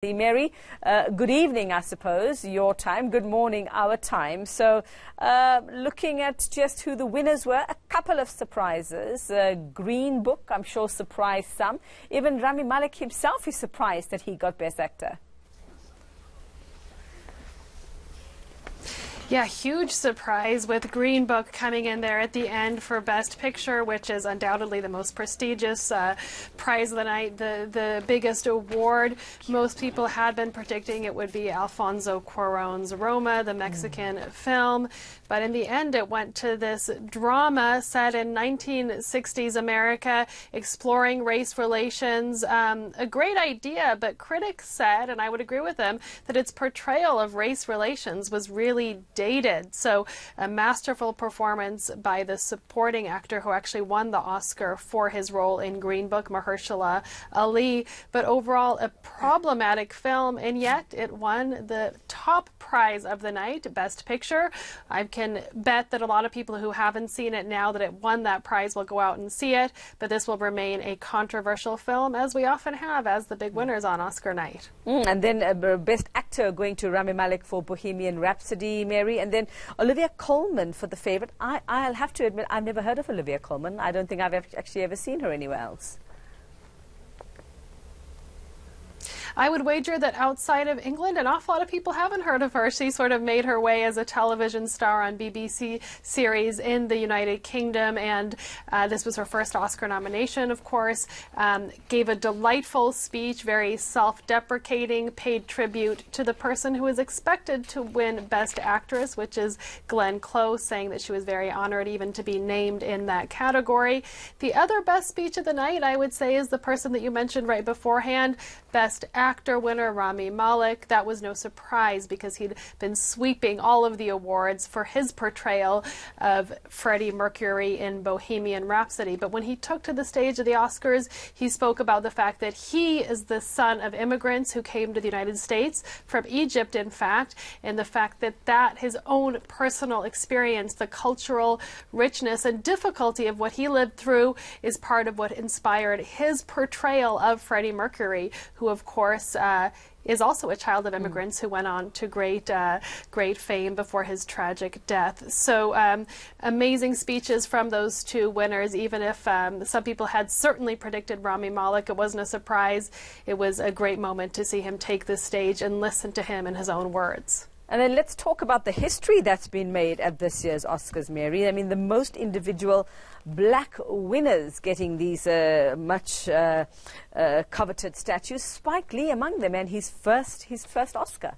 Mary, good evening, I suppose, your time. Good morning, our time. So, looking at just who the winners were, a couple of surprises. Green Book, I'm sure, surprised some. Even Rami Malek himself is surprised that he got Best Actor. Yeah, huge surprise with Green Book coming in there at the end for Best Picture, which is undoubtedly the most prestigious prize of the night, the biggest award. Most people had been predicting it would be Alfonso Cuarón's Roma, the Mexican film. But in the end, it went to this drama set in 1960s America, exploring race relations. A great idea, but critics said, and I would agree with them, that its portrayal of race relations was really dated. So a masterful performance by the supporting actor who actually won the Oscar for his role in Green Book, Mahershala Ali. But overall, a problematic film, and yet it won the top prize of the night, Best Picture. I can bet that a lot of people who haven't seen it now that it won that prize will go out and see it, but this will remain a controversial film, as we often have as the big winners on Oscar night. And then Best Actor going to Rami Malek for Bohemian Rhapsody, Mary, and then Olivia Colman for The Favourite. I'll have to admit, I've never heard of Olivia Colman. I don't think I've actually ever seen her anywhere else. I would wager that outside of England, an awful lot of people haven't heard of her. She sort of made her way as a television star on BBC series in the United Kingdom, and this was her first Oscar nomination, of course. Gave a delightful speech, very self-deprecating, paid tribute to the person who was expected to win Best Actress, which is Glenn Close, saying that she was very honored even to be named in that category. The other best speech of the night, I would say, is the person that you mentioned right beforehand, Best Actor winner Rami Malek. That was no surprise because he'd been sweeping all of the awards for his portrayal of Freddie Mercury in Bohemian Rhapsody. But when he took to the stage of the Oscars, he spoke about the fact that he is the son of immigrants who came to the United States from Egypt, in fact, and the fact that his own personal experience, the cultural richness and difficulty of what he lived through, is part of what inspired his portrayal of Freddie Mercury, who of course is also a child of immigrants who went on to great fame before his tragic death. So amazing speeches from those two winners. Even if some people had certainly predicted Rami Malek, it wasn't a surprise. It was a great moment to see him take the stage and listen to him in his own words. And then let's talk about the history that's been made at this year's Oscars, Mary. I mean, the most individual black winners getting these much coveted statues. Spike Lee among them, and his first Oscar.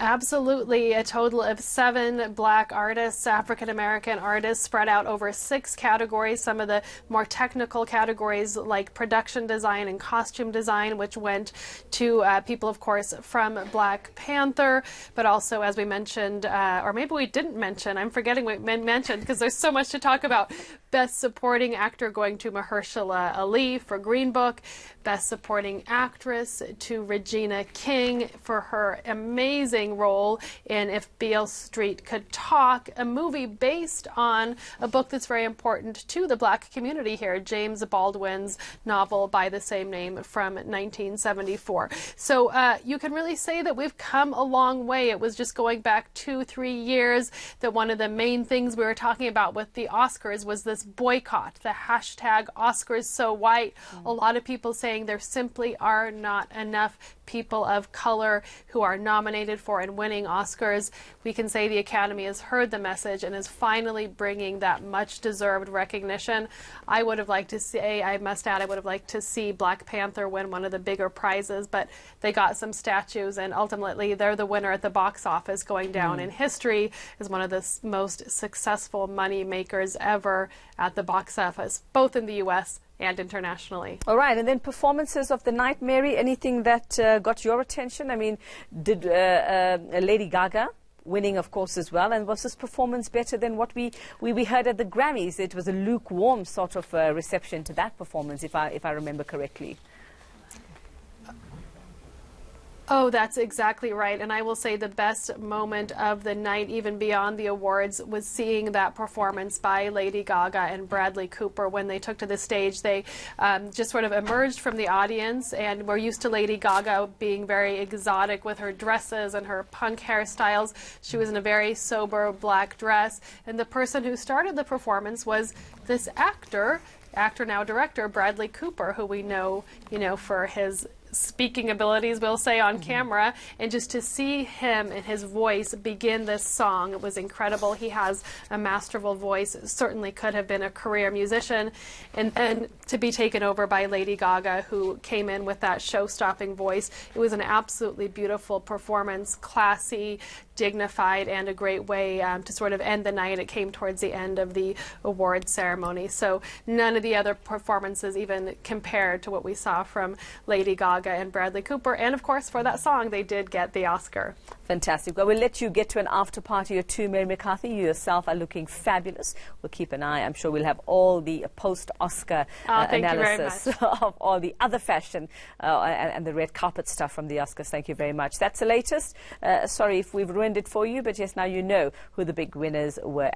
Absolutely. A total of 7 black artists, African-American artists, spread out over 6 categories. Some of the more technical categories like production design and costume design, which went to people, of course, from Black Panther, but also, as we mentioned, or maybe we didn't mention, I'm forgetting what we mentioned because there's so much to talk about. Best Supporting Actor going to Mahershala Ali for Green Book. Best Supporting Actress to Regina King for her amazing role in If Beale Street Could Talk, a movie based on a book that's very important to the black community here, James Baldwin's novel by the same name from 1974. So you can really say that we've come a long way. It was just going back 2-3 years that one of the main things we were talking about with the Oscars was this boycott, the hashtag Oscars so white. A lot of people saying there simply are not enough people of color who are nominated for and winning Oscars. We can say the Academy has heard the message and is finally bringing that much deserved recognition. I would have liked to say, I must add, I would have liked to see Black Panther win one of the bigger prizes, but they got some statues and ultimately they're the winner at the box office, going down in history as one of the most successful money makers ever at the box office, both in the US and internationally. All right, and then performances of the night, Mary, anything that got your attention? I mean, did Lady Gaga winning, of course, as well, and was this performance better than what we heard at the Grammys? It was a lukewarm sort of reception to that performance, if I remember correctly. Oh, that's exactly right. And I will say the best moment of the night, even beyond the awards, was seeing that performance by Lady Gaga and Bradley Cooper. When they took to the stage, they just sort of emerged from the audience, and we're used to Lady Gaga being very exotic with her dresses and her punk hairstyles. She was in a very sober black dress, and the person who started the performance was this actor now director, Bradley Cooper, who we know, for his speaking abilities, we'll say, on camera, and just to see him and his voice begin this song, it was incredible. He has a masterful voice, certainly could have been a career musician, and to be taken over by Lady Gaga, who came in with that show-stopping voice. It was an absolutely beautiful performance, classy, dignified, and a great way to sort of end the night. It came towards the end of the award ceremony, so none of the other performances even compared to what we saw from Lady Gaga and Bradley Cooper, and of course for that song they did get the Oscar. Fantastic. Well, we'll let you get to an after party or two, Mary McCarthy. You yourself are looking fabulous. We'll keep an eye. I'm sure we'll have all the post-Oscar analysis of all the other fashion and the red carpet stuff from the Oscars. Thank you very much. That's the latest. Sorry if we've ruined it for you, but yes, now you know who the big winners were.